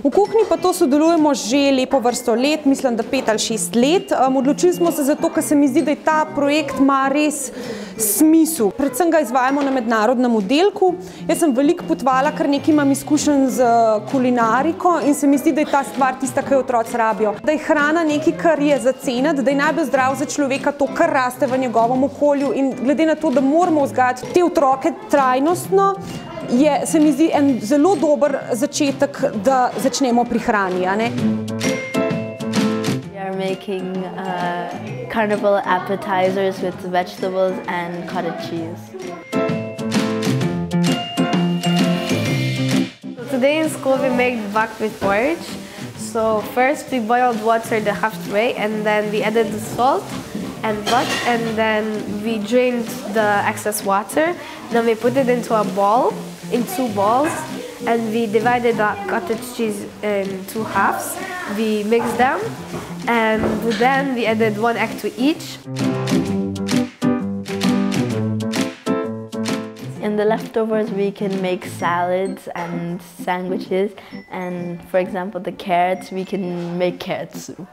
V kuhinji pa to sodelujemo že lepo vrsto let, mislim, da 5 ali 6 let. Odločili smo se zato, ker se mi zdi, da ta projekt ima res smisel. Predvsem ga izvajamo na mednarodnem oddelku. Jaz sem veliko potovala, ker nekaj imam izkušenj z kulinariko in se mi zdi, da je ta stvar tista, ki jo otroci rabijo. Da je hrana nekaj, kar je za ceniti, da je najbolj zdrav za človeka to, kar raste v njegovem okolju, in glede na to, da moramo vzgajati te otroke trajnostno, se mi zdi en zelo dober začetek, da začnemo pri hrani. We are making carnival appetizers with vegetables and cottage cheese. So today in school we made buckwheat porridge. So first we boiled water the halfway, and then we added the salt and butt, and then we drained the excess water. Then we put it into a bowl, in 2 balls, and we divided the cottage cheese in 2 halves. We mixed them, and then we added 1 egg to each. In the leftovers we can make salads and sandwiches, and for example the carrots, we can make carrot soup.